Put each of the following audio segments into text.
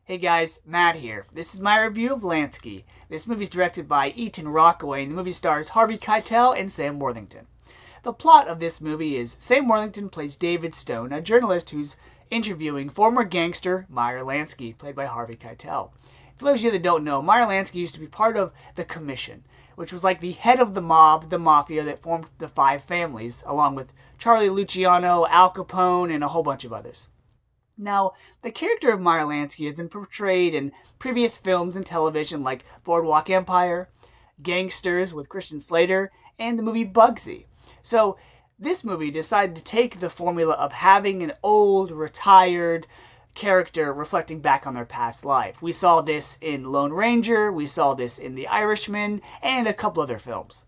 Hey guys, Matt here. This is my review of Lansky. This movie is directed by Ethan Rockaway, and the movie stars Harvey Keitel and Sam Worthington. The plot of this movie is Sam Worthington plays David Stone, a journalist who's interviewing former gangster Meyer Lanky, played by Harvey Keitel. For those of you that don't know, Meyer Lanky used to be part of the Commission, which was like the head of the mob, the mafia that formed the Five Families, along with Charlie Luciano, Al Capone, and a whole bunch of others. Now, the character of Meyer Lanky has been portrayed in previous films and television like Boardwalk Empire, Gangsters with Christian Slater, and the movie Bugsy. So, this movie decided to take the formula of having an old, retired character reflecting back on their past life. We saw this in Lone Ranger, we saw this in The Irishman, and a couple other films.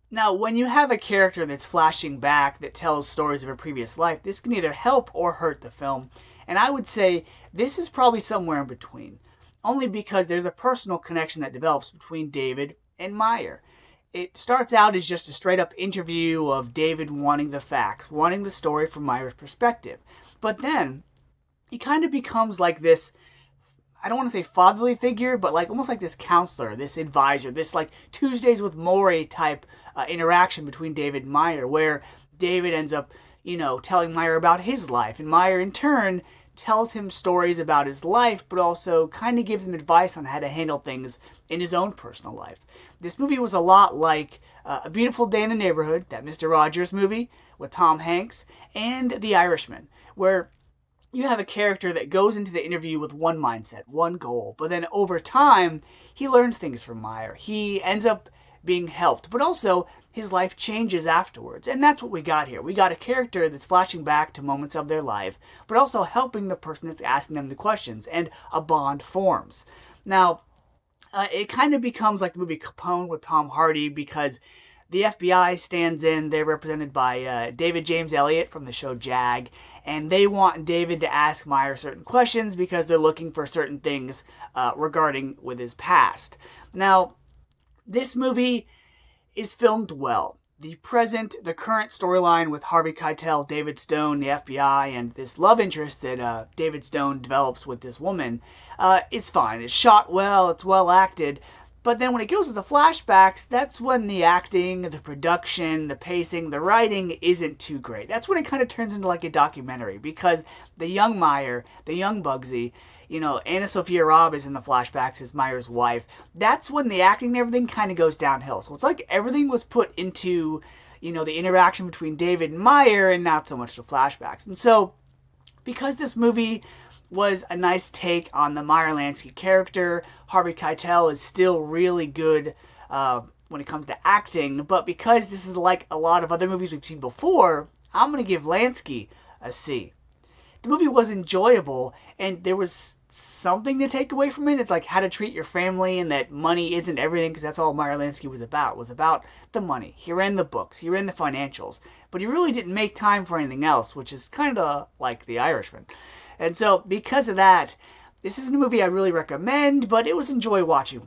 Now, when you have a character that's flashing back that tells stories of a previous life, this can either help or hurt the film. And I would say this is probably somewhere in between, only because there's a personal connection that develops between David and Meyer. It starts out as just a straight up interview of David wanting the facts, wanting the story from Meyer's perspective. But then he kind of becomes like this, I don't want to say fatherly figure, but like almost like this counselor, this advisor, this like Tuesdays with Maury type interaction between David and Meyer, where David ends up, telling Meyer about his life, and Meyer in turn tells him stories about his life, but also kind of gives him advice on how to handle things in his own personal life. This movie was a lot like A Beautiful Day in the Neighborhood, that Mr. Rogers movie with Tom Hanks, and The Irishman, where you have a character that goes into the interview with one mindset, one goal, but then over time, he learns things from Meyer. He ends up being helped, but also his life changes afterwards. And that's what we got here. We got a character that's flashing back to moments of their life, but also helping the person that's asking them the questions, and a bond forms. Now, it kind of becomes like the movie Capone with Tom Hardy, because the FBI stands in. They're represented by David James Elliott from the show Jag, and they want David to ask Meyer certain questions because they're looking for certain things regarding with his past. Now, this movie is filmed well. The current storyline with Harvey Keitel, David Stone, the FBI, and this love interest that David Stone develops with this woman, is fine. It's shot well, it's well acted, but then when it goes to the flashbacks, that's when the acting, the production, the pacing, the writing isn't too great. That's when it kind of turns into like a documentary, because the young Meyer, the young Bugsy, Anna Sophia Robb is in the flashbacks as Meyer's wife. That's when the acting and everything kind of goes downhill. So it's like everything was put into, the interaction between David and Meyer, and not so much the flashbacks. And so, because this movie was a nice take on the Meyer Lanky character, Harvey Keitel is still really good when it comes to acting, but because this is like a lot of other movies we've seen before, I'm going to give Lansky a C. The movie was enjoyable, and there was something to take away from it. It's like how to treat your family, and that money isn't everything, because that's all Meyer Lanky was about the money. He ran the books, he ran the financials, but he really didn't make time for anything else, which is kind of like The Irishman. And so, because of that, this isn't a movie I really recommend, but it was enjoy watching.